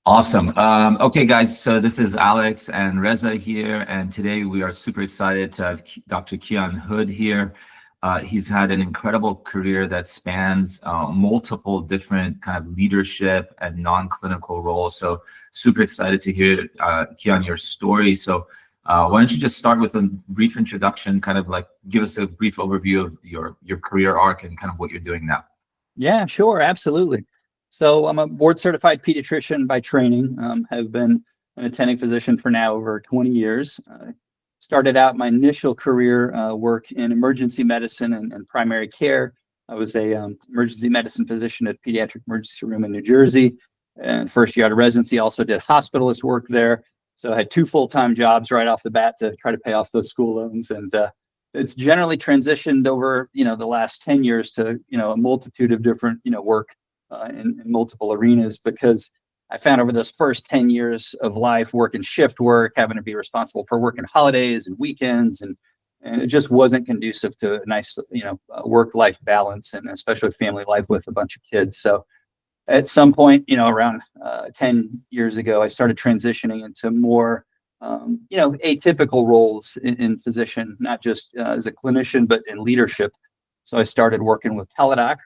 Awesome. Okay, guys, so this is Alex and Reza here, and today we are super excited to have Dr. Kyon Hood here. He's had an incredible career that spans multiple different kind of leadership and non-clinical roles. So super excited to hear, Kyon, your story. So why don't you just start with a brief introduction, kind of like give us a brief overview of your career arc and kind of what you're doing now. Yeah, sure, absolutely. So I'm a board certified pediatrician by training. Have been an attending physician for now over 20 years. Started out my initial career work in emergency medicine and primary care. I was a emergency medicine physician at Pediatric Emergency Room in New Jersey. And first year out of residency, also did hospitalist work there. So I had 2 full-time jobs right off the bat to try to pay off those school loans. And it's generally transitioned over, the last 10 years to, a multitude of different, work in multiple arenas, because I found over those first 10 years of life, working shift work, having to be responsible for working holidays and weekends, and it just wasn't conducive to a nice, work-life balance, and especially family life with a bunch of kids. So at some point, around 10 years ago, I started transitioning into more, atypical roles in physician, not just as a clinician, but in leadership. So I started working with Teladoc,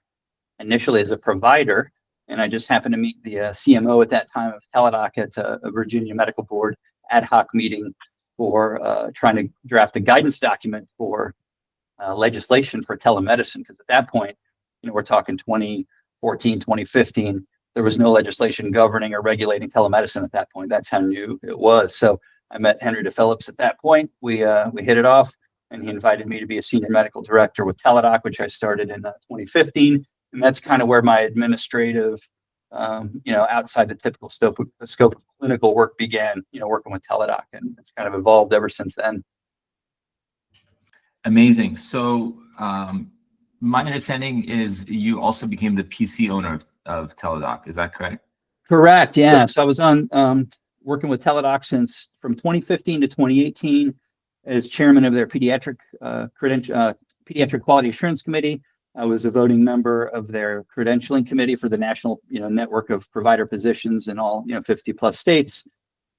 initially as a provider, and I just happened to meet the CMO at that time of Teladoc at a Virginia Medical Board ad hoc meeting for trying to draft a guidance document for legislation for telemedicine. Because at that point, we're talking 2014, 2015, there was no legislation governing or regulating telemedicine at that point. That's how new it was. So I met Henry DePhillips at that point. We hit it off, and he invited me to be a senior medical director with Teladoc, which I started in 2015. And that's kind of where my administrative, outside the typical scope of clinical work began, working with Teladoc, and it's kind of evolved ever since then. Amazing. So my understanding is you also became the PC owner of Teladoc. Is that correct? Correct. Yeah. So I was on working with Teladoc from 2015 to 2018 as chairman of their pediatric quality assurance committee. I was a voting member of their credentialing committee for the national, network of provider positions in all, 50 plus states.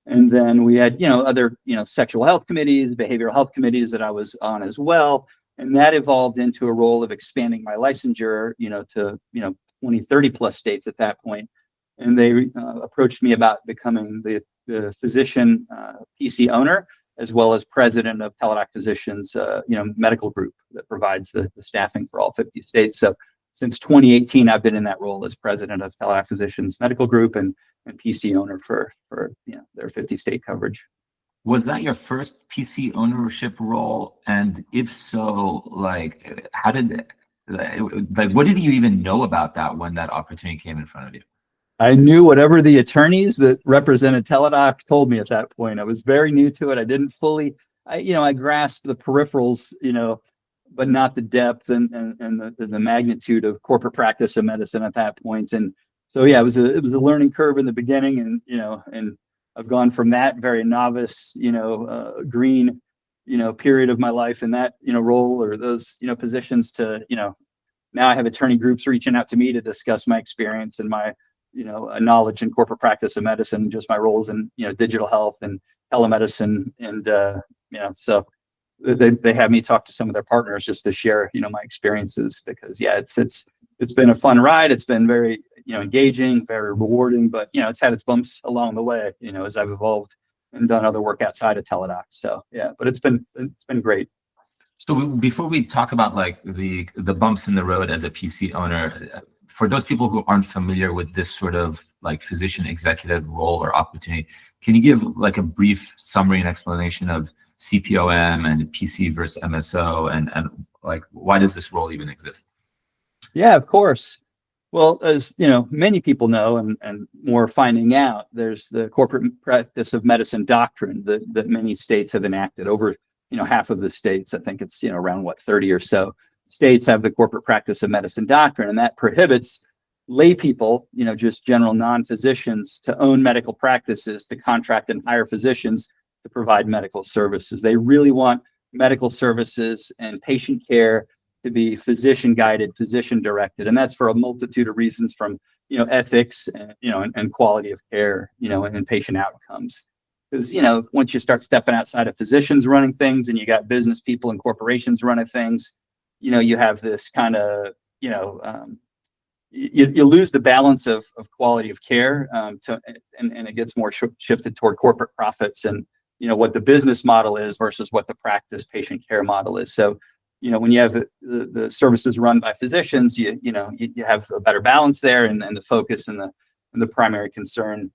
And then we had, other, sexual health committees, behavioral health committees that I was on as well. And that evolved into a role of expanding my licensure, to, 20, 30 plus states at that point. And they approached me about becoming the physician PC owner, as well as president of Teladoc Physicians, medical group that provides the staffing for all 50 states. So since 2018, I've been in that role as president of Teladoc Physicians Medical Group and PC owner for their 50 state coverage. Was that your first PC ownership role? And if so, like, what did you even know about that when that opportunity came in front of you? I knew whatever the attorneys that represented Teladoc told me at that point. I was very new to it. I didn't fully, I grasped the peripherals, but not the depth and the magnitude of corporate practice of medicine at that point. And so, yeah, it was a learning curve in the beginning, and I've gone from that very novice, green, period of my life in that, role or those, positions to, now I have attorney groups reaching out to me to discuss my experience and my, knowledge in corporate practice of medicine, just my roles in, digital health and telemedicine. And, so they have me talk to some of their partners just to share, my experiences, because it's been a fun ride. It's been very, engaging, very rewarding, but, it's had its bumps along the way, as I've evolved and done other work outside of Teladoc. So, yeah, but it's been great. So before we talk about like the bumps in the road as a PC owner, for those people who aren't familiar with this sort of like physician executive role or opportunity, can you give like a brief summary and explanation of CPOM and PC versus MSO, and like why does this role even exist? Yeah, of course. Well, as many people know, and more finding out, there's the corporate practice of medicine doctrine that many states have enacted. Over half of the states, I think it's around 30 or so states have the corporate practice of medicine doctrine, and that prohibits lay people, just general non-physicians, to own medical practices, to contract and hire physicians to provide medical services. They really want medical services and patient care to be physician guided, physician directed. And that's for a multitude of reasons, from, ethics, and quality of care, and patient outcomes. Because, once you start stepping outside of physicians running things and you got business people and corporations running things, you have this kind of, you lose the balance of quality of care, and it gets more shifted toward corporate profits and, what the business model is versus what the practice patient care model is. So, when you have the services run by physicians, you have a better balance there, and the focus and the primary concern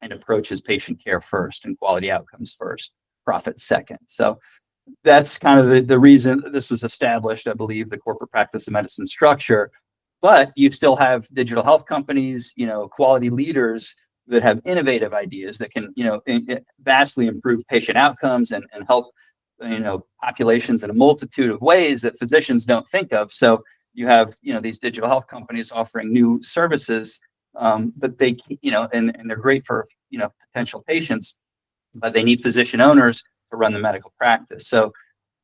and approach is patient care first and quality outcomes first, profit second. So that's kind of the reason this was established, I believe, the corporate practice of medicine structure. But you still have digital health companies, quality leaders that have innovative ideas that can, vastly improve patient outcomes and help, populations in a multitude of ways that physicians don't think of. So you have, these digital health companies offering new services, but they, and they're great for, potential patients, but they need physician owners to run the medical practice. So,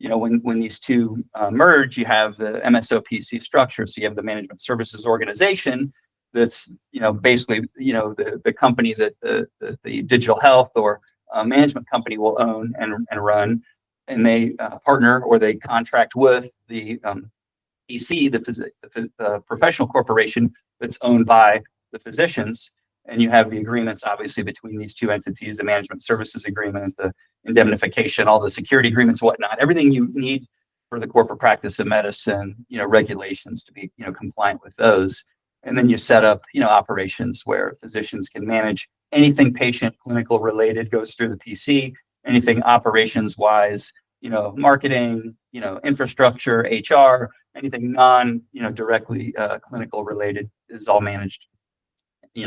when these two merge, you have the MSOPC structure. So you have the management services organization that's, basically, the company that the digital health or management company will own and run, and they partner or they contract with the PC, the professional corporation that's owned by the physicians. And you have the agreements, obviously, between these two entities, the management services agreements, the indemnification, all the security agreements, whatnot, everything you need for the corporate practice of medicine, regulations to be, compliant with those. And then you set up, operations where physicians can manage anything patient clinical related goes through the PC, anything operations wise, marketing, infrastructure, HR, anything directly clinical related is all managed,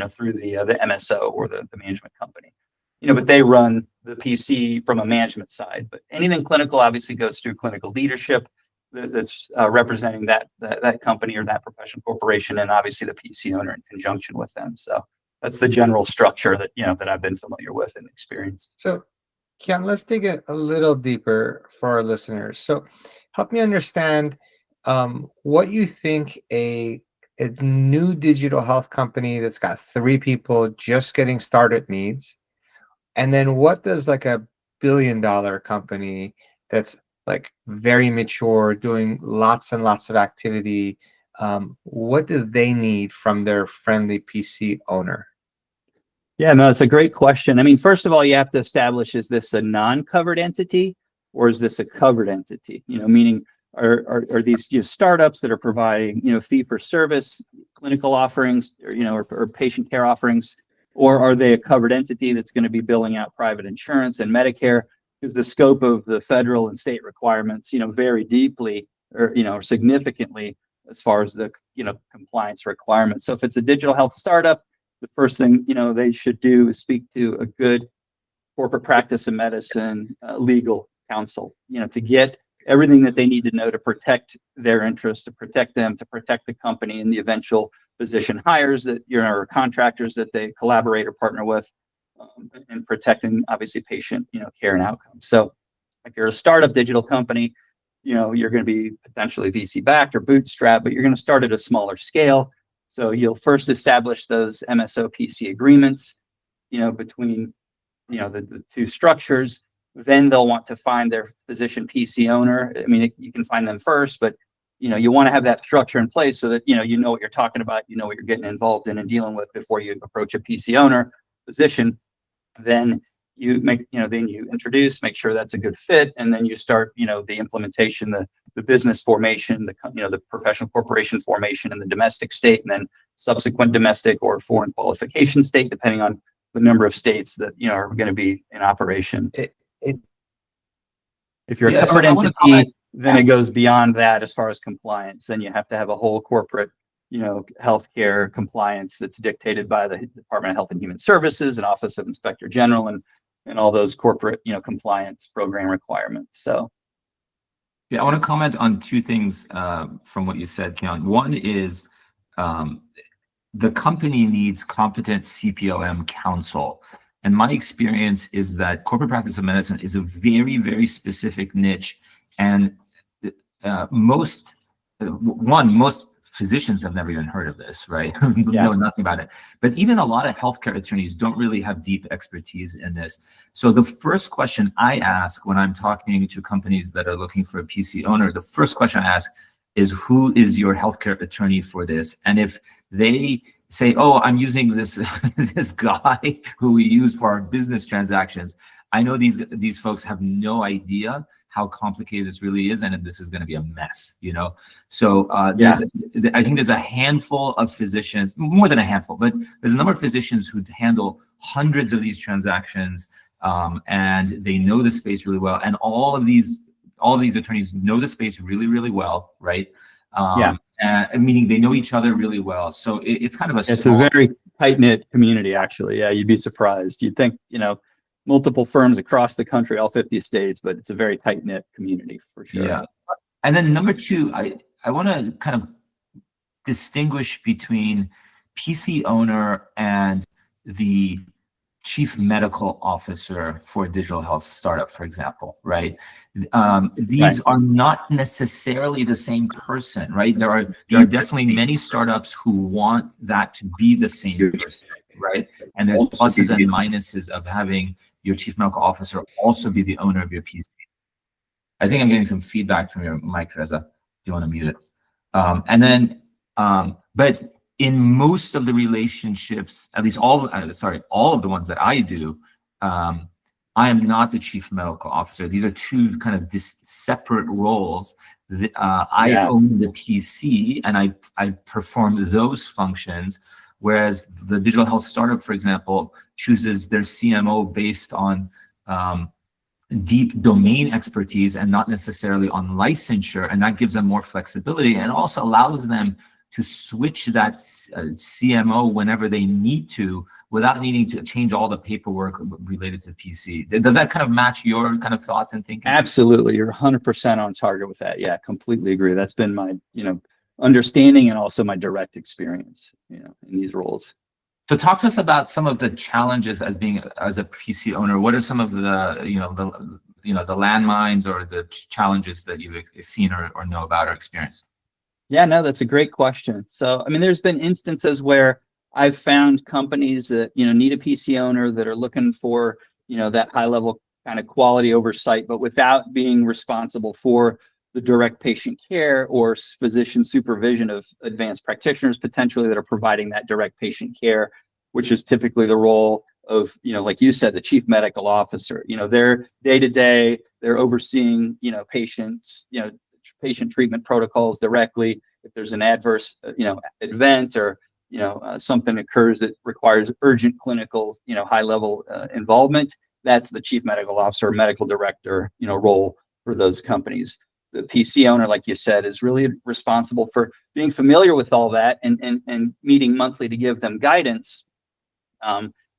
through the MSO or the management company. But they run the PC from a management side. But anything clinical obviously goes through clinical leadership that's representing that company or that professional corporation, and obviously the PC owner in conjunction with them. So that's the general structure that that I've been familiar with and experienced. So, Kyon, let's dig a little deeper for our listeners. So, help me understand what you think a new digital health company that's got 3 people just getting started needs, and then what does like a billion-dollar company that's like very mature, doing lots and lots of activity, what do they need from their friendly PC owner? Yeah, no, it's a great question. I mean, first of all, you have to establish, is this a non-covered entity or is this a covered entity? Meaning are these startups that are providing, fee for service, clinical offerings, or patient care offerings, or are they a covered entity that's going to be billing out private insurance and Medicare? Because the scope of the federal and state requirements, vary deeply or significantly as far as the, compliance requirements. So if it's a digital health startup, the first thing, they should do is speak to a good corporate practice of medicine legal counsel, to get everything that they need to know to protect their interests, to protect them, to protect the company and the eventual physician hires that, or contractors that they collaborate or partner with, and protecting obviously patient, care and outcomes. So if you're a startup digital company, you're going to be potentially VC backed or bootstrapped, but you're going to start at a smaller scale. So you'll first establish those MSO-PC agreements, between, the two structures. Then they'll want to find their physician PC owner. I mean, you can find them first, but, you want to have that structure in place so that, you know what you're talking about, what you're getting involved in and dealing with before you approach a PC owner physician. Then you make, then you introduce, make sure that's a good fit. And then you start, the implementation, the business formation, the professional corporation formation in the domestic state, and then subsequent domestic or foreign qualification state, depending on the number of states that, are going to be in operation. If you're a covered entity, then it goes beyond that as far as compliance. Then you have to have a whole corporate, healthcare compliance that's dictated by the Department of Health and Human Services and Office of Inspector General and all those corporate, compliance program requirements. So. Yeah, I want to comment on 2 things from what you said, Kyon. One is the company needs competent CPOM counsel. And my experience is that corporate practice of medicine is a very, very specific niche. And most one, most physicians have never even heard of this, right? Know nothing about it. But even a lot of healthcare attorneys don't really have deep expertise in this. So the first question I ask when I'm talking to companies that are looking for a PC owner, the first question I ask is, who is your healthcare attorney for this? And if they say, oh, I'm using this this guy who we use for our business transactions, I know these folks have no idea how complicated this really is, and this is going to be a mess, you know? So I think there's a handful of physicians, more than a handful, but there's a number of physicians who handle hundreds of these transactions, and they know the space really well. And all of these attorneys know the space really, really well, right? Meaning they know each other really well. So it's kind of it's a very tight-knit community, actually. Yeah, you'd be surprised. You'd think, you know, multiple firms across the country, all 50 states, but it's a very tight-knit community for sure. Yeah. And then number two, I want to kind of distinguish between PC owner and the chief medical officer for a digital health startup, for example, right? These are not necessarily the same person, right? There are definitely many startups who want that to be the same person, right? And there's pluses and minuses of having your chief medical officer also be the owner of your PC. I think I'm getting some feedback from your mic, Reza. Do you want to mute it? But in most of the relationships, at least all of the ones that I do, I am not the chief medical officer. These are two kind of separate roles. I own the PC and I perform those functions, whereas the digital health startup, for example, chooses their CMO based on deep domain expertise and not necessarily on licensure, and that gives them more flexibility and also allows them to switch that CMO whenever they need to without needing to change all the paperwork related to PC. Does that kind of match your kind of thoughts and thinking? Absolutely. You're 100% on target with that. Yeah, completely agree. That's been my, you know, understanding and also my direct experience, you know, in these roles. So talk to us about some of the challenges as a PC owner. What are some of the, the landmines or the challenges that you've seen or know about or experienced? Yeah, no, that's a great question. So, I mean, there's been instances where I've found companies that, you know, need a PC owner that are looking for, you know, that high level kind of quality oversight, but without being responsible for the direct patient care or physician supervision of advanced practitioners potentially that are providing that direct patient care, which is typically the role of, you know, like you said, the chief medical officer. You know, they're day to day, they're overseeing, you know, patients, you know, patient treatment protocols directly. If there's an adverse, event or, something occurs that requires urgent clinical, high level involvement, that's the chief medical officer or medical director, role for those companies. The PC owner, like you said, is really responsible for being familiar with all that and meeting monthly to give them guidance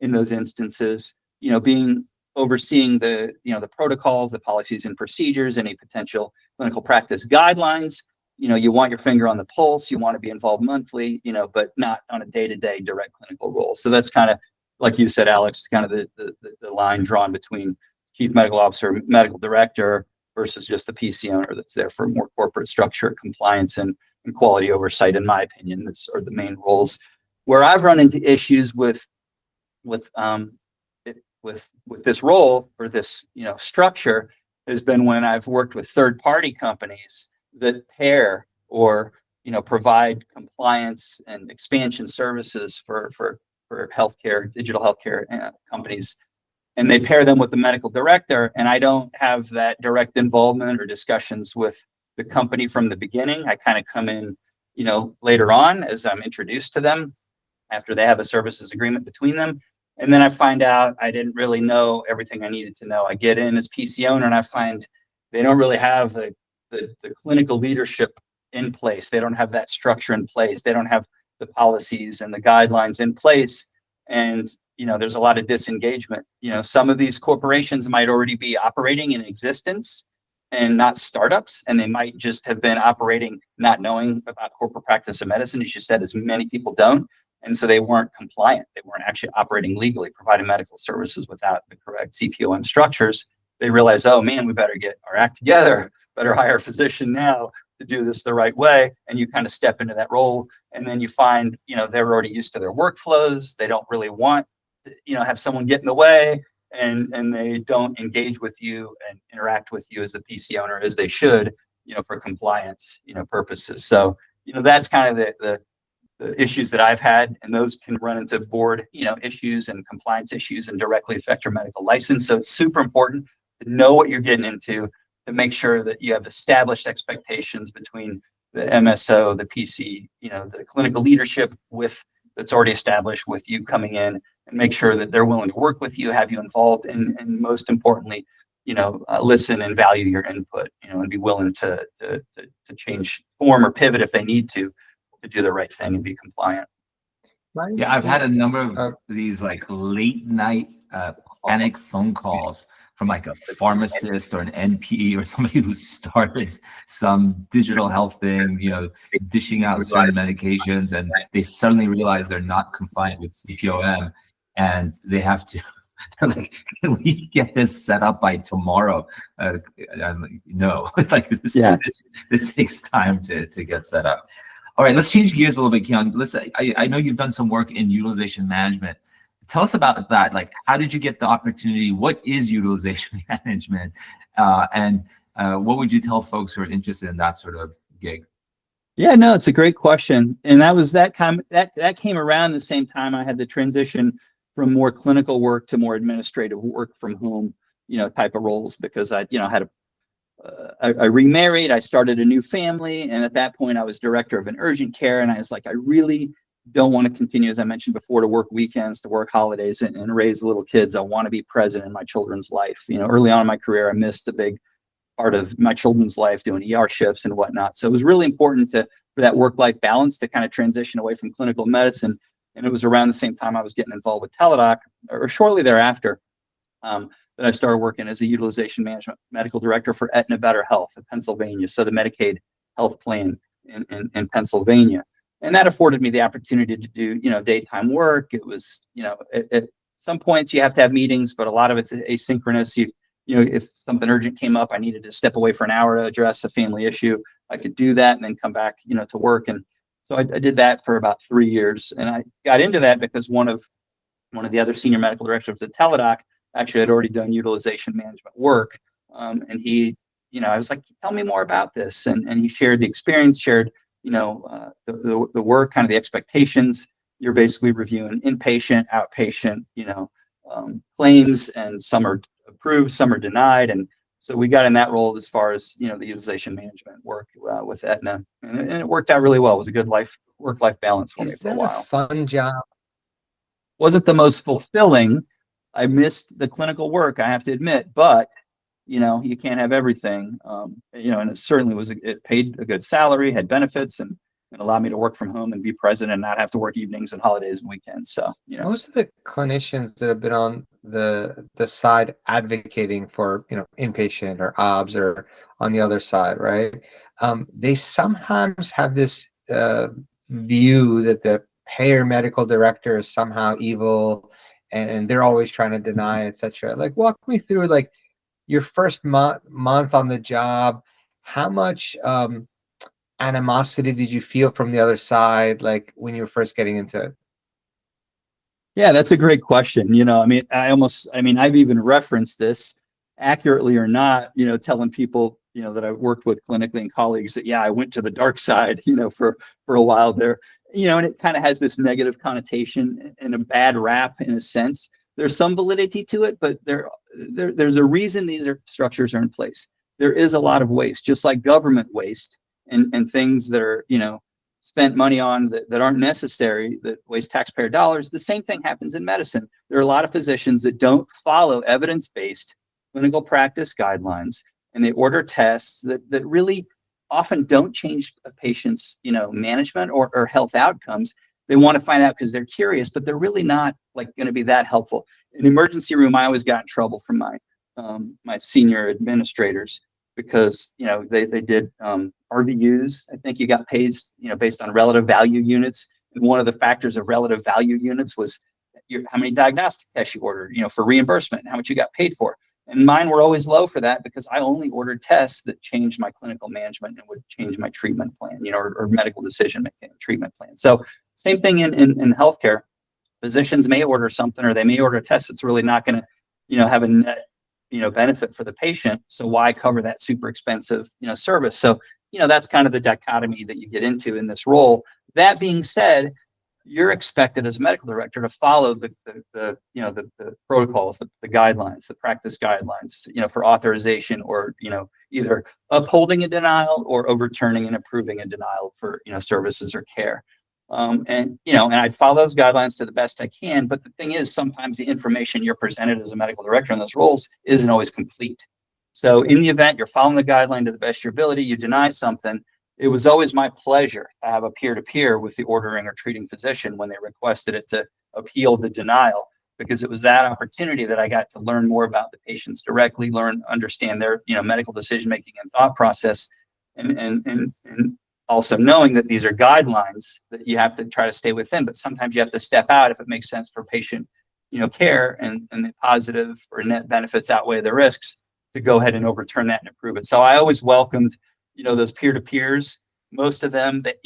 in those instances, overseeing the protocols, the policies and procedures, any potential clinical practice guidelines. You want your finger on the pulse, you want to be involved monthly, but not on a day-to-day direct clinical role. So that's kind of, like you said, Alex, kind of the line drawn between chief medical officer, medical director versus just the PC owner that's there for more corporate structure, compliance, and quality oversight. In my opinion, that's are the main roles. Where I've run into issues with this role or this structure has been when I've worked with third-party companies that pair or provide compliance and expansion services for healthcare, digital healthcare companies, and they pair them with the medical director, and I don't have that direct involvement or discussions with the company from the beginning. I kind of come in later on as I'm introduced to them after they have a services agreement between them. And then I find out I didn't really know everything I needed to know. I get in as PC owner and I find they don't really have the clinical leadership in place. They don't have that structure in place. They don't have the policies and the guidelines in place. And, there's a lot of disengagement. Some of these corporations might already be operating in existence and not startups. And they might just have been operating, not knowing about corporate practice of medicine, as you said, as many people don't. And so they weren't compliant. They weren't actually operating legally, providing medical services without the correct CPOM structures. They realized, oh man, we better get our act together, better hire a physician now. to do this the right way. And you kind of step into that role, and then you find, they're already used to their workflows. They don't really want to, have someone get in the way, and they don't engage with you and interact with you as the PC owner as they should, for compliance, purposes. So, that's kind of the issues that I've had, and those can run into board, issues and compliance issues and directly affect your medical license. So it's super important to know what you're getting into, to make sure that you have established expectations between the MSO, the PC, the clinical leadership that's already established with you coming in, and make sure that they're willing to work with you, have you involved, and most importantly, listen and value your input, and be willing to change form or pivot if they need to do the right thing and be compliant. Yeah, I've had a number of these like late night panic phone calls from like a pharmacist or an NP or somebody who started some digital health thing, dishing out certain medications, and they suddenly realize they're not compliant with CPOM, and they have to, like, can we get this set up by tomorrow? I'm like, no, like this takes time to get set up. All right, let's change gears a little bit, Kyon. Listen, I know you've done some work in utilization management. Tell us about that. Like, how did you get the opportunity? What is utilization management? And what would you tell folks who are interested in that sort of gig? Yeah, no, it's a great question. And that came around the same time I had the transition from more clinical work to more administrative work from home, type of roles, because I remarried, I started a new family, and at that point I was director of an urgent care, and I was like, I really don't want to continue, as I mentioned before, to work weekends, to work holidays, and raise little kids. I want to be present in my children's life. Early on in my career, I missed a big part of my children's life doing ER shifts and whatnot. So it was really important for that work-life balance to kind of transition away from clinical medicine. And it was around the same time I was getting involved with Teladoc, or shortly thereafter, that I started working as a utilization management medical director for Aetna Better Health in Pennsylvania, so the Medicaid health plan in Pennsylvania. And that afforded me the opportunity to do, daytime work. It was, at some points you have to have meetings, but a lot of it's asynchronous. If something urgent came up, I needed to step away for an hour to address a family issue, I could do that and then come back, to work. And so I did that for about 3 years. And I got into that because one of the other senior medical directors at Teladoc actually had already done utilization management work. And he, I was like, tell me more about this. And he shared the experience, shared, the work, kind of the expectations. You're basically reviewing inpatient, outpatient, claims, and some are approved, some are denied. And so we got in that role as far as, the utilization management work with Aetna. And it worked out really well. It was a good work-life balance for me for a while. Is that a fun job? Wasn't the most fulfilling. I missed the clinical work, I have to admit, but you can't have everything. And it certainly it paid a good salary, had benefits, and it allowed me to work from home and be present and not have to work evenings and holidays and weekends. So, most of the clinicians that have been on the side advocating for, inpatient or OBS or on the other side, right? They sometimes have this view that the payer medical director is somehow evil, and they're always trying to deny, etc. Like, walk me through, like, your first month on the job. How much animosity did you feel from the other side, like, when you were first getting into it? Yeah, that's a great question. I've even referenced this, accurately or not, telling people, that I've worked with clinically and colleagues that, I went to the dark side, for a while there, and it kind of has this negative connotation and a bad rap in a sense. There's some validity to it, but there's a reason these structures are in place. There is a lot of waste, just like government waste and things that are, spent money on that aren't necessary, that waste taxpayer dollars. The same thing happens in medicine. There are a lot of physicians that don't follow evidence-based clinical practice guidelines, and they order tests that really often don't change a patient's, management or health outcomes. They want to find out because they're curious, but they're really not going to be that helpful. In the emergency room, I always got in trouble from my senior administrators because they did RVUs. I think you got paid based on relative value units, and one of the factors of relative value units was how many diagnostic tests you ordered for reimbursement and how much you got paid for. And mine were always low for that because I only ordered tests that changed my clinical management and would change my treatment plan, or medical decision making treatment plan. So same thing in healthcare. Physicians may order something, or they may order a test that's really not going to, have a net, benefit for the patient. So why cover that super expensive, service? So, that's kind of the dichotomy that you get into in this role. That being said, you're expected as a medical director to follow the protocols, the guidelines, the practice guidelines, for authorization, or, either upholding a denial or overturning and approving a denial for, services or care. And I'd follow those guidelines to the best I can. But the thing is, sometimes the information you're presented as a medical director in those roles isn't always complete. So in the event you're following the guideline to the best of your ability, you deny something. It was always my pleasure to have a peer-to-peer with the ordering or treating physician when they requested it to appeal the denial, because it was that opportunity that I got to learn more about the patients directly, understand their, medical decision-making and thought process, and also knowing that these are guidelines that you have to try to stay within, but sometimes you have to step out if it makes sense for patient, care, and the positive or net benefits outweigh the risks, to go ahead and overturn that and approve it. So I always welcomed, those peer-to-peers. Most of them that,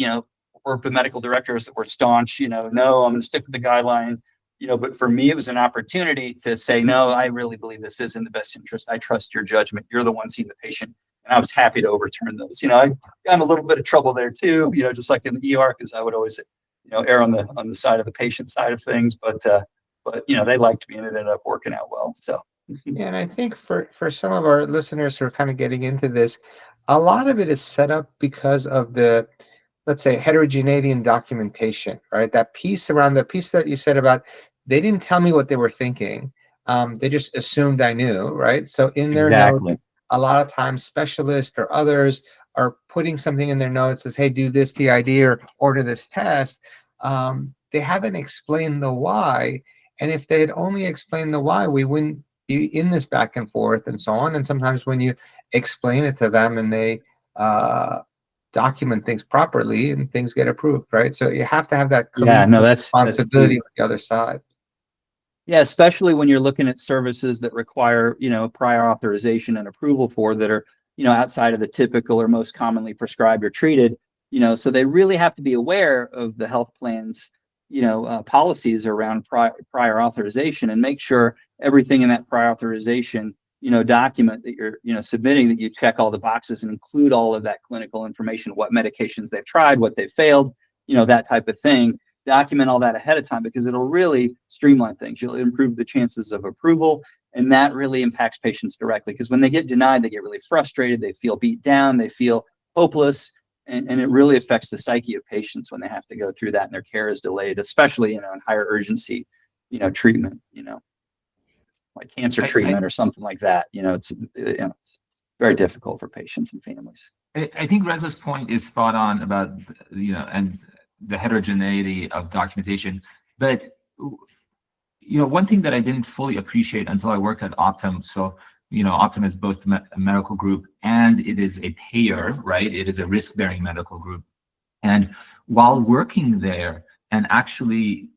worked with medical directors that were staunch, no, I'm going to stick with the guideline, but for me, it was an opportunity to say, no, I really believe this is in the best interest. I trust your judgment. You're the one seeing the patient. And I was happy to overturn those. I got in a little bit of trouble there too, just like in the ER, because I would always, err on the side of the patient side of things. But they liked me, and it ended up working out well. So. Yeah, and I think for some of our listeners who are kind of getting into this, a lot of it is set up because of the, let's say, heterogeneity in documentation, right? That piece that you said about, they didn't tell me what they were thinking. They just assumed I knew, right? So in their notes, a lot of times specialists or others are putting something in their notes that says, hey, do this TID or order this test. They haven't explained the why. And if they had only explained the why, we wouldn't be in this back and forth and so on. And sometimes when you explain it to them and they document things properly, and things get approved, right? So you have to have that responsibility with the other side. Yeah, especially when you're looking at services that require, prior authorization and approval that are, outside of the typical or most commonly prescribed or treated, so they really have to be aware of the health plan's, policies around prior authorization, and make sure everything in that prior authorization, document that you're, submitting, that you check all the boxes and include all of that clinical information, what medications they've tried, what they've failed, that type of thing. Document all that ahead of time, because it'll really streamline things. You'll improve the chances of approval, and that really impacts patients directly, because when they get denied, they get really frustrated, they feel beat down, they feel hopeless, and it really affects the psyche of patients when they have to go through that and their care is delayed, especially, in higher urgency, treatment, like cancer treatment or something like that. It's very difficult for patients and families. I think Reza's point is spot on about, and the heterogeneity of documentation. But, one thing that I didn't fully appreciate until I worked at Optum. So, Optum is both a medical group and it is a payer, right? It is a risk-bearing medical group. And while working there and actually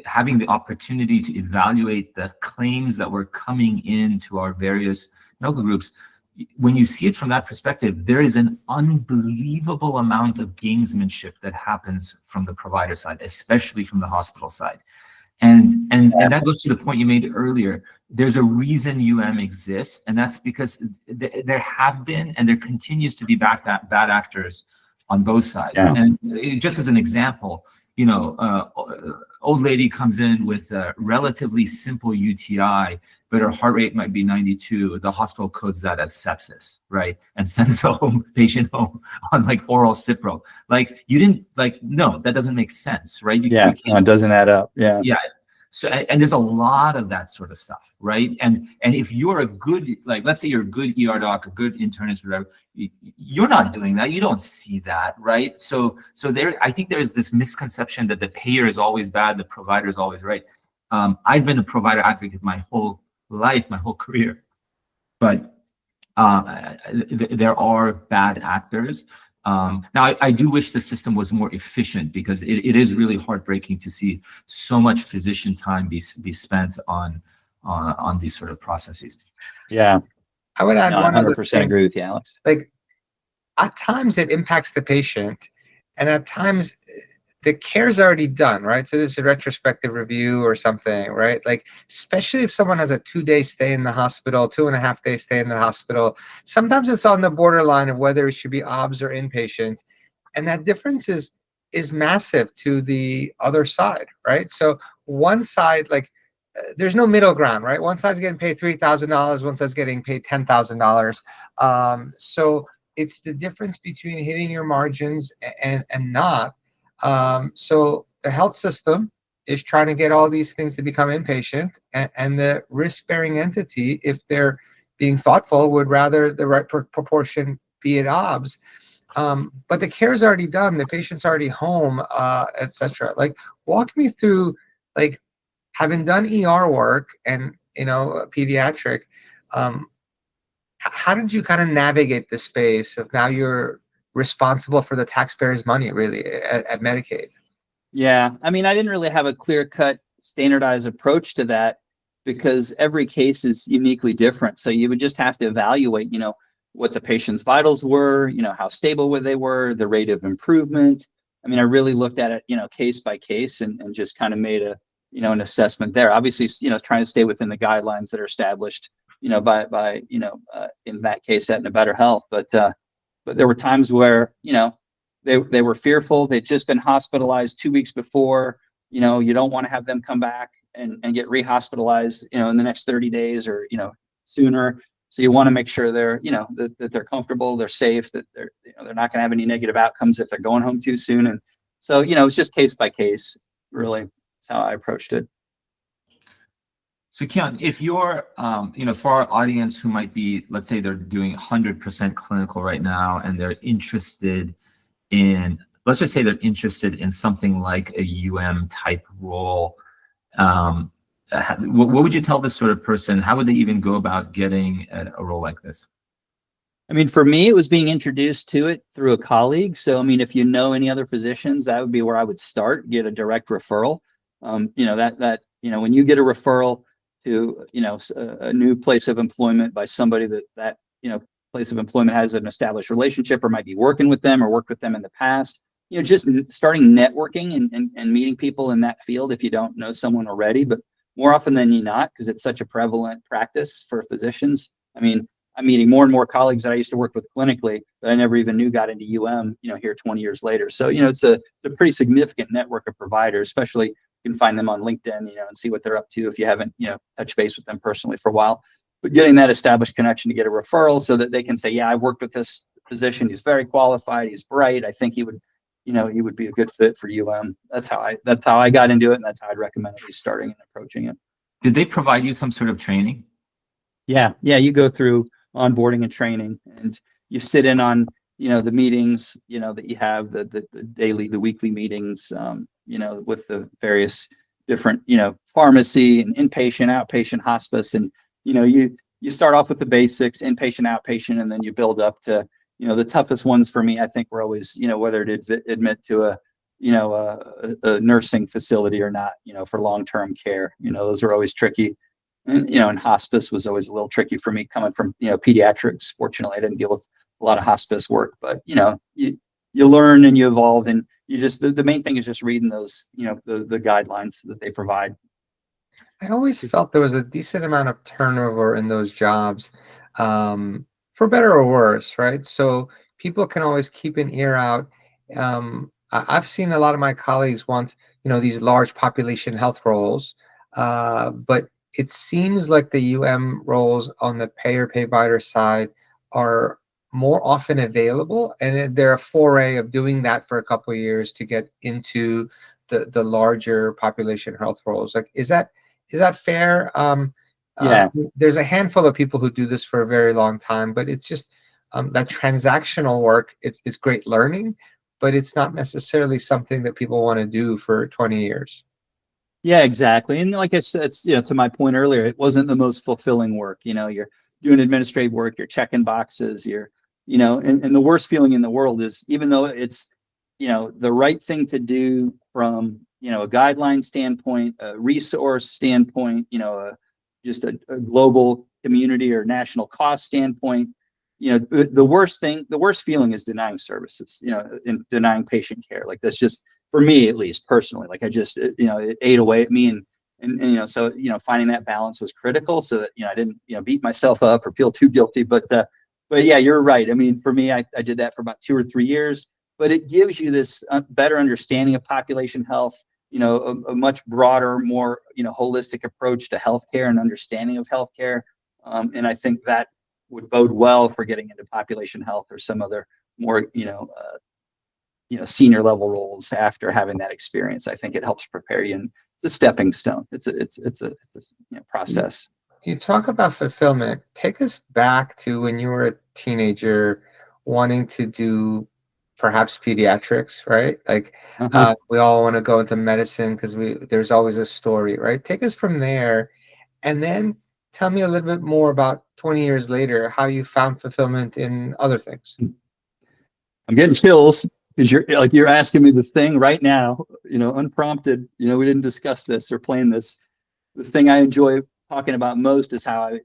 having the opportunity to evaluate the claims that were coming into our various medical groups, when you see it from that perspective, there is an unbelievable amount of gamesmanship that happens from the provider side, especially from the hospital side. And that goes to the point you made earlier. There's a reason exists, and that's because there have been and there continues to be bad actors on both sides. Yeah. And just as an example, old lady comes in with a relatively simple UTI, but her heart rate might be 92. The hospital codes that as sepsis, right? And sends the patient home on like oral Cipro. Like no, that doesn't make sense, right? It doesn't add up. Yeah. Yeah. So, and there's a lot of that sort of stuff, right? And if you're a good, let's say you're a good ER doc, a good internist, whatever, you're not doing that. You don't see that, right? So I think there is this misconception that the payer is always bad, the provider is always right. I've been a provider advocate my whole life, my whole career, but there are bad actors. Now, I do wish the system was more efficient, because it is really heartbreaking to see so much physician time be spent on these sort of processes. Yeah. I would add No, I one other 100% thing. agree with you, Alex. Like, at times it impacts the patient, and at times the care's already done, right? So this is a retrospective review or something, right? Like, especially if someone has a 2-day stay in the hospital, 2.5-day stay in the hospital, sometimes it's on the borderline of whether it should be obs or inpatient. And that difference is massive to the other side, right? So one side, like, there's no middle ground, right? One side's getting paid $3,000, one side's getting paid $10,000. So it's the difference between hitting your margins and not. So the health system is trying to get all these things to become inpatient, and the risk-bearing entity, if they're being thoughtful, would rather the right proportion be at obs. But the care's already done, the patient's already home, etc. Like, walk me through, like, having done ER work and, pediatric, how did you kind of navigate the space of now you're responsible for the taxpayers' money, really, at Medicaid? Yeah. I mean, I didn't really have a clear-cut standardized approach to that because every case is uniquely different. So you would just have to evaluate, what the patient's vitals were, how stable they were, the rate of improvement. I mean, I really looked at it, case by case and just kind of made an assessment there. Obviously, trying to stay within the guidelines that are established, by in that case, Aetna and Better Health. But there were times where, they were fearful. They'd just been hospitalized 2 weeks before. You don't want to have them come back and get rehospitalized, in the next 30 days or, sooner. So you want to make sure they're, that they're comfortable, they're safe, that they're not going to have any negative outcomes if they're going home too soon. And so, it's just case by case, really. That's how I approached it. So Kyon, if you're, for our audience who might be, let's say they're doing 100% clinical right now and they're interested in, let's just say they're interested in something like a type role, what would you tell this sort of person? How would they even go about getting a role like this? I mean, for me, it was being introduced to it through a colleague. So, I mean, if you know any other physicians, that would be where I would start, get a direct referral. When you get a referral to, a new place of employment by somebody that place of employment has an established relationship or might be working with them or worked with them in the past, just starting networking and meeting people in that field if you don't know someone already. But more often than not, because it's such a prevalent practice for physicians. I mean, I'm meeting more and more colleagues that I used to work with clinically that I never even knew got into here 20 years later. So, it's a pretty significant network of providers, especially you can find them on LinkedIn, and see what they're up to if you haven't, touched base with them personally for a while. But getting that established connection to get a referral so that they can say, yeah, I worked with this physician. He's very qualified. He's bright. I think he would be a good fit for That's how I got into it. And that's how I'd recommend at least starting and approaching it. Did they provide you some sort of training? Yeah. You go through onboarding and training, and you sit in on, the meetings, that you have, the daily, the weekly meetings, with the various different, pharmacy and inpatient, outpatient, hospice. And, you start off with the basics, inpatient, outpatient, and then you build up to, the toughest ones for me, I think, were always, whether to admit to a nursing facility or not, for long-term care. Those are always tricky. And hospice was always a little tricky for me coming from, pediatrics. Fortunately, I didn't deal with a lot of hospice work, but, you learn and you evolve, and you just, the main thing is just reading those, the guidelines that they provide. I always felt there was a decent amount of turnover in those jobs, for better or worse, right? So people can always keep an ear out. I've seen a lot of my colleagues want, these large population health roles, but it seems like the roles on the payer provider side are more often available, and they're a foray of doing that for a couple of years to get into the larger population health roles. Like, is that fair? Yeah. There's a handful of people who do this for a very long time, but it's just that transactional work. It's great learning, but it's not necessarily something that people want to do for 20 years. Yeah, exactly. And like I said, to my point earlier, it wasn't the most fulfilling work. You're doing administrative work, you're checking boxes, and the worst feeling in the world is, even though it's, the right thing to do from, a guideline standpoint, a resource standpoint, just a global community or national cost standpoint, the worst feeling is denying services, and denying patient care. Like that's just, for me at least personally, like I just, it ate away at me, and so, finding that balance was critical so that, I didn't, beat myself up or feel too guilty. But yeah, you're right. I mean, for me, I did that for about 2 or 3 years, but it gives you this better understanding of population health, a much broader, more, holistic approach to healthcare and understanding of healthcare. And I think that would bode well for getting into population health or some other more, senior level roles after having that experience. I think it helps prepare you, and it's a stepping stone. It's a process. You talk about fulfillment. Take us back to when you were a teenager wanting to do perhaps pediatrics, right? Like we all want to go into medicine because there's always a story, right? Take us from there, and then tell me a little bit more about 20 years later, how you found fulfillment in other things. I'm getting chills because you're asking me the thing right now, unprompted. We didn't discuss this or plan this. The thing I enjoy talking about most is how I,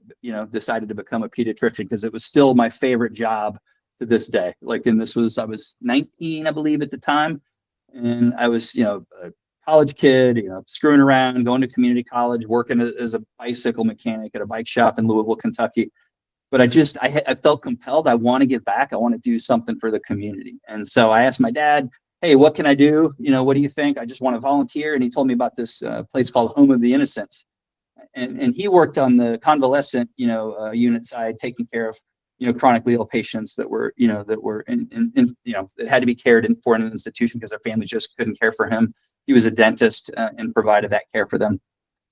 decided to become a pediatrician, because it was still my favorite job to this day. I was 19, I believe, at the time, and I was, a college kid, screwing around, going to community college, working as a bicycle mechanic at a bike shop in Louisville, Kentucky. But I felt compelled. I want to give back. I want to do something for the community. And so I asked my dad, hey, what can I do? What do you think? I just want to volunteer. And he told me about this place called Home of the Innocents. And he worked on the convalescent, unit side, taking care of, chronically ill patients that were, that had to be cared for in an institution because their family just couldn't care for him. He was a dentist and provided that care for them.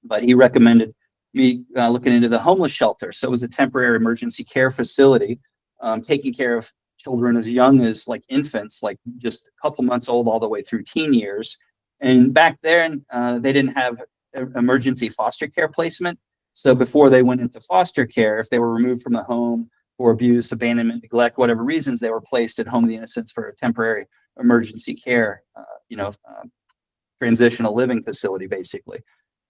But he recommended me looking into the homeless shelter. So it was a temporary emergency care facility, taking care of children as young as like infants, like just a couple months old all the way through teen years. And back then, they didn't have emergency foster care placement. So before they went into foster care, if they were removed from the home for abuse, abandonment, neglect, whatever reasons, they were placed at Home of the Innocents for a temporary emergency care, transitional living facility, basically.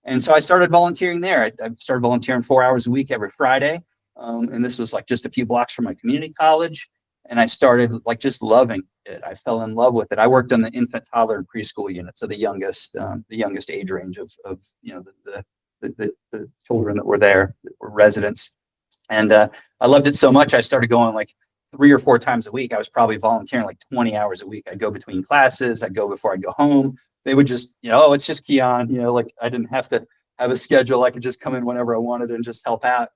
And so I started volunteering there. I started volunteering 4 hours a week every Friday. And this was like just a few blocks from my community college. And I started like just loving it. I fell in love with it. I worked on the infant, toddler, and preschool unit, so the youngest age range of the children that were there, that were residents. And I loved it so much, I started going like 3 or 4 times a week. I was probably volunteering like 20 hours a week. I'd go between classes. I'd go before I'd go home. They would just, oh, it's just Kyon, like I didn't have to have a schedule. I could just come in whenever I wanted and just help out.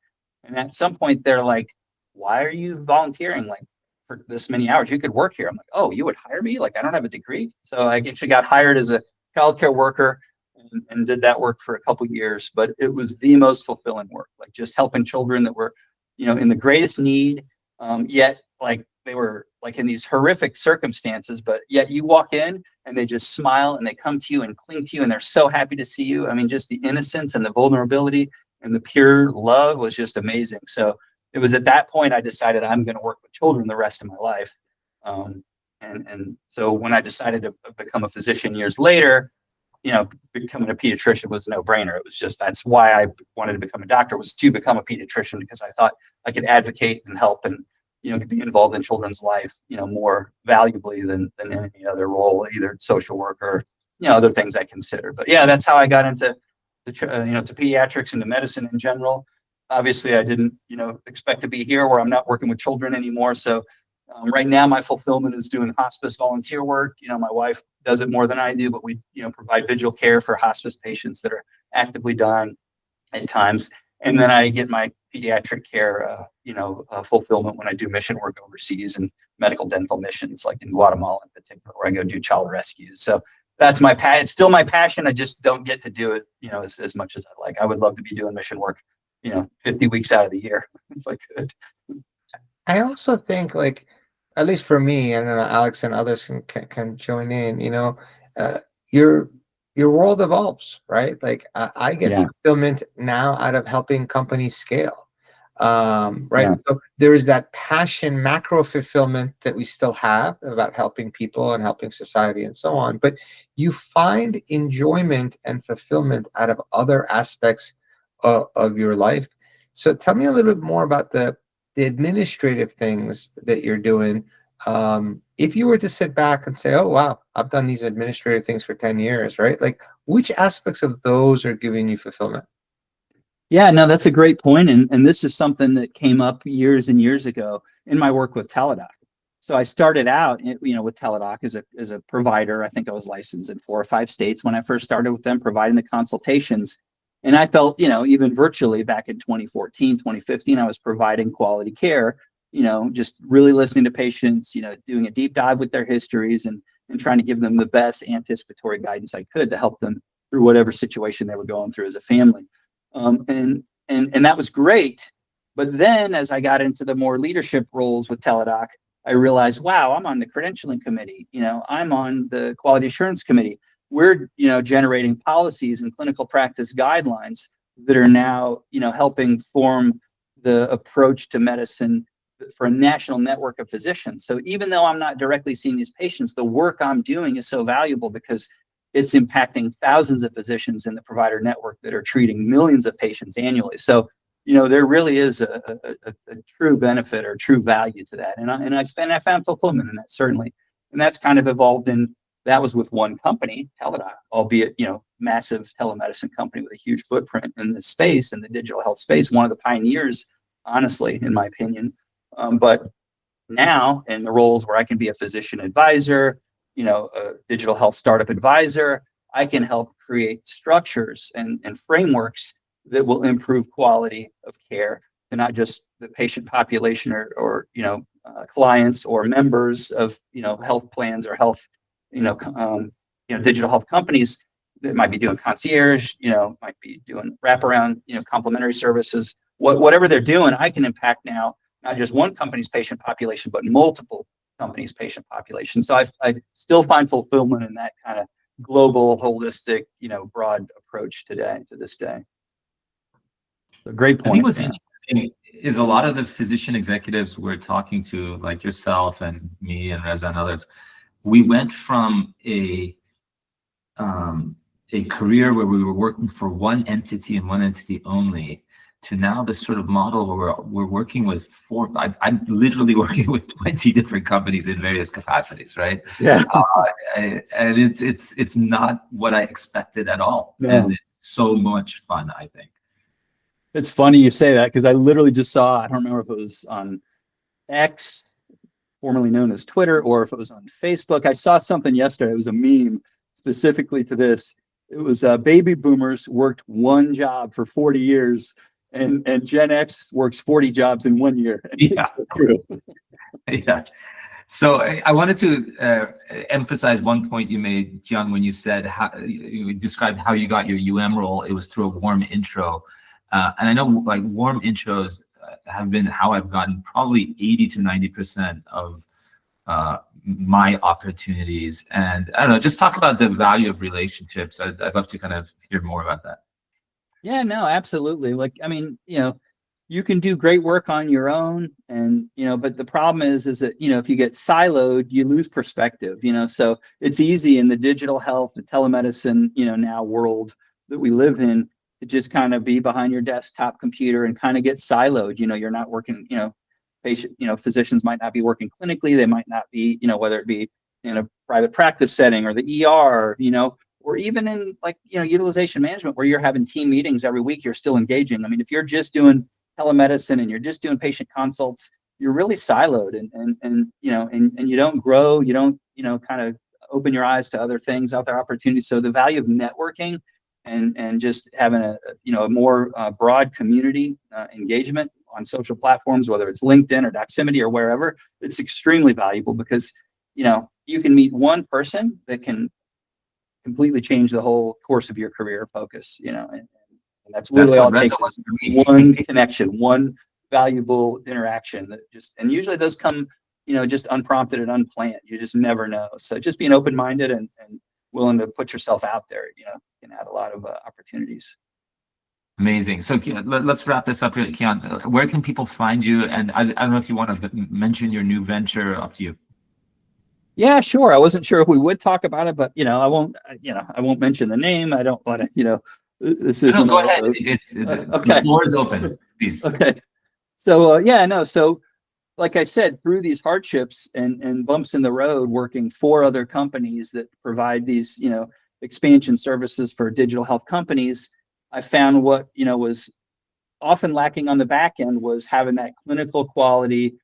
And at some point they're like, why are you volunteering like for this many hours? You could work here. I'm like, oh, you would hire me? Like I don't have a degree. So I actually got hired as a childcare worker and did that work for a couple of years. But it was the most fulfilling work, like just helping children that were, in the greatest need, yet like they were like in these horrific circumstances, but yet you walk in and they just smile and they come to you and cling to you and they're so happy to see you. I mean, just the innocence and the vulnerability and the pure love was just amazing. So it was at that point I decided I'm going to work with children the rest of my life. And so when I decided to become a physician years later, becoming a pediatrician was a no-brainer. It was just, that's why I wanted to become a doctor, was to become a pediatrician, because I thought I could advocate and help and, be involved in children's life, more valuably than any other role, either social work or, other things I consider. But yeah, that's how I got into, to pediatrics and to medicine in general. Obviously, I didn't, expect to be here where I'm not working with children anymore. So right now, my fulfillment is doing hospice volunteer work. My wife does it more than I do, but we, provide vigil care for hospice patients that are actively dying at times. And then I get my pediatric care, fulfillment when I do mission work overseas and medical dental missions, like in Guatemala in particular, where I go do child rescues. So that's my it's still my passion. I just don't get to do it, as much as I like. I would love to be doing mission work, 50 weeks out of the year if I could. I also think, like, at least for me, and Alex and others can join in, your world evolves, right? Like I get fulfillment now out of helping companies scale, right? Yeah. So there is that passion, macro fulfillment that we still have about helping people and helping society and so on. But you find enjoyment and fulfillment out of other aspects of your life. So tell me a little bit more about the administrative things that you're doing. If you were to sit back and say, oh, wow, I've done these administrative things for 10 years, right? Like, which aspects of those are giving you fulfillment? Yeah, no, that's a great point. And this is something that came up years and years ago in my work with Teladoc. So I started out, with Teladoc as a provider. I think I was licensed in 4 or 5 states when I first started with them, providing the consultations. And I felt, even virtually back in 2014, 2015, I was providing quality care, just really listening to patients, doing a deep dive with their histories and trying to give them the best anticipatory guidance I could to help them through whatever situation they were going through as a family. And that was great. But then as I got into the more leadership roles with Teladoc, I realized, wow, I'm on the credentialing committee. I'm on the quality assurance committee. We're, generating policies and clinical practice guidelines that are now, helping form the approach to medicine for a national network of physicians. So even though I'm not directly seeing these patients, the work I'm doing is so valuable because it's impacting thousands of physicians in the provider network that are treating millions of patients annually. So, there really is a true benefit or true value to that. And I found fulfillment in that, certainly. And that's kind of evolved that was with one company, Teladoc, albeit, massive telemedicine company with a huge footprint in the space, in the digital health space, one of the pioneers, honestly, in my opinion. But now in the roles where I can be a physician advisor, a digital health startup advisor, I can help create structures and frameworks that will improve quality of care to not just the patient population or clients or members of, health plans or health, digital health companies that might be doing concierge, might be doing wraparound, complementary services, whatever they're doing, I can impact now, not just one company's patient population, but multiple companies' patient population. So I still find fulfillment in that kind of global, holistic, broad approach to this day. A great point. I think what's interesting is a lot of the physician executives we're talking to, like yourself and me and Reza and others, we went from a career where we were working for one entity and one entity only to now this sort of model where we're working with I'm literally working with 20 different companies in various capacities, right? Yeah. And it's not what I expected at all. Yeah. And it's so much fun, I think. It's funny you say that because I literally just saw, I don't remember if it was on X, formerly known as Twitter, or if it was on Facebook. I saw something yesterday. It was a meme specifically to this. It was baby boomers worked one job for 40 years and Gen X works 40 jobs in 1 year. Yeah. Yeah. So I wanted to emphasize one point you made, Kyon, when you said you described how you got your UM role. It was through a warm intro. And I know like warm intros have been how I've gotten probably 80 to 90% of my opportunities. And I don't know, just talk about the value of relationships. I'd love to kind of hear more about that. Yeah, no, absolutely. Like, I mean, you can do great work on your own and, but the problem is that, if you get siloed, you lose perspective, so it's easy in the digital health, the telemedicine, now world that we live in to just kind of be behind your desktop computer and kind of get siloed. You're not working, physicians might not be working clinically. They might not be, whether it be in a private practice setting or the ER, or even in like, utilization management where you're having team meetings every week, you're still engaging. I mean, if you're just doing telemedicine and you're just doing patient consults, you're really siloed and you don't grow, you don't, kind of open your eyes to other things, other opportunities. So the value of networking and just having a more broad community engagement on social platforms, whether it's LinkedIn or Doximity or wherever, it's extremely valuable because, you can meet one person that can completely change the whole course of your career focus, and that's literally all it takes is one connection, one valuable interaction that and usually those come, just unprompted and unplanned. You just never know. So just being open-minded and willing to put yourself out there, can add a lot of opportunities. Amazing. So let's wrap this up here, Kyon. Where can people find you? And I don't know if you want to mention your new venture. Up to you. Yeah, sure. I wasn't sure if we would talk about it, but I won't mention the name. I don't want to, this No, isn't go ahead. okay. The floor is open, please. Okay. So, yeah, no. So like I said, through these hardships and bumps in the road, working for other companies that provide these, expansion services for digital health companies, I found what, was often lacking on the back end was having that clinical quality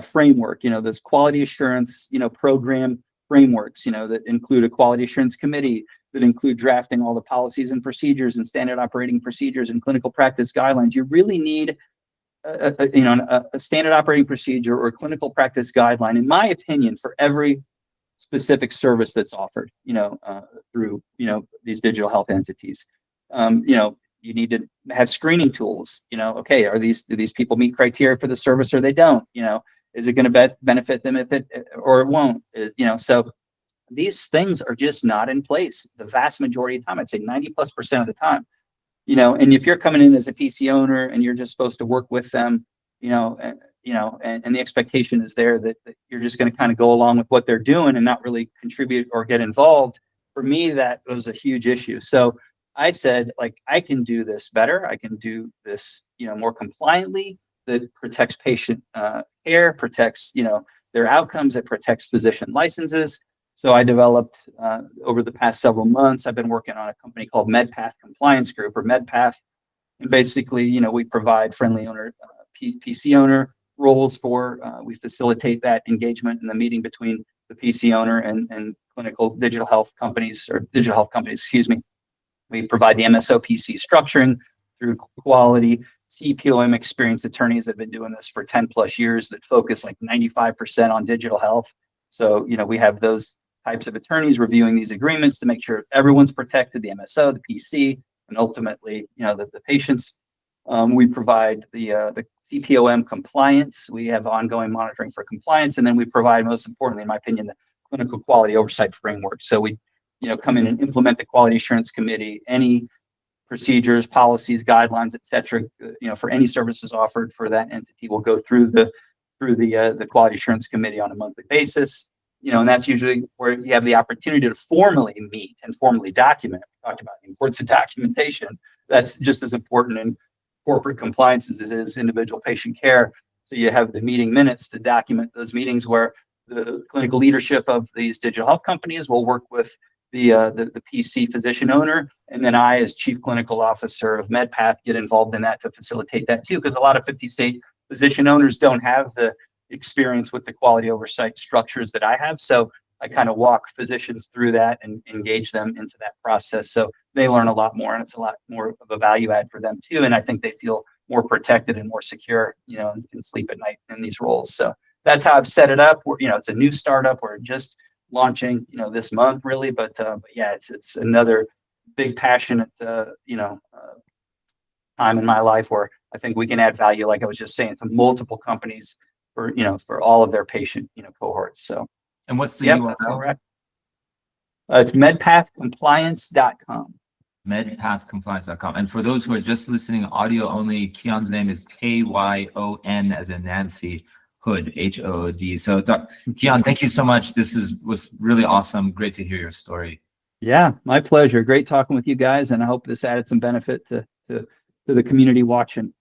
framework, those quality assurance, program frameworks, that include a quality assurance committee, that include drafting all the policies and procedures and standard operating procedures and clinical practice guidelines. You really need a standard operating procedure or clinical practice guideline, in my opinion, for every specific service that's offered, through, these digital health entities. You need to have screening tools, okay, do these people meet criteria for the service or they don't, is it going to benefit them if it, or it won't, so these things are just not in place the vast majority of the time. I'd say 90+% of the time. And if you're coming in as a PC owner and you're just supposed to work with them, and the expectation is there that you're just going to kind of go along with what they're doing and not really contribute or get involved. For me, that was a huge issue. So I said, like, I can do this better. I can do this, more compliantly, that protects patient care, protects, their outcomes, it protects physician licenses. So I developed, over the past several months, I've been working on a company called MedPath Compliance Group, or MedPath. And basically, we provide friendly owner, PC owner roles for, we facilitate that engagement in the meeting between the PC owner and clinical digital health companies, excuse me. We provide the MSO PC structuring through quality CPOM experienced attorneys that have been doing this for 10+ years that focus like 95% on digital health. So, we have those types of attorneys reviewing these agreements to make sure everyone's protected, the MSO, the PC, and ultimately, the patients. We provide the CPOM compliance. We have ongoing monitoring for compliance. And then we provide, most importantly, in my opinion, the clinical quality oversight framework. So we, come in and implement the quality assurance committee, any procedures, policies, guidelines, et cetera, for any services offered for that entity will go through the quality assurance committee on a monthly basis. And that's usually where you have the opportunity to formally meet and formally document. We talked about the importance of documentation. That's just as important in corporate compliance as it is individual patient care. So you have the meeting minutes to document those meetings where the clinical leadership of these digital health companies will work with the PC physician owner. And then I, as chief clinical officer of MedPath, get involved in that to facilitate that too, because a lot of 50-state physician owners don't have the experience with the quality oversight structures that I have. So I kind of walk physicians through that and engage them into that process. So they learn a lot more, and it's a lot more of a value add for them too. And I think they feel more protected and more secure, and can sleep at night in these roles. So that's how I've set it up. It's a new startup. We're just launching, this month really, but yeah, it's another big passionate, time in my life where I think we can add value, like I was just saying, to multiple companies for all of their patient, cohorts. So, And what's the yep, URL? that's all right. It's medpathcompliance.com. MedPathCompliance.com. And for those who are just listening audio only, Kyon's name is Kyon, as in Nancy, Hood, Hood. So Kyon, thank you so much. This was really awesome. Great to hear your story. Yeah, my pleasure. Great talking with you guys, and I hope this added some benefit to the community watching.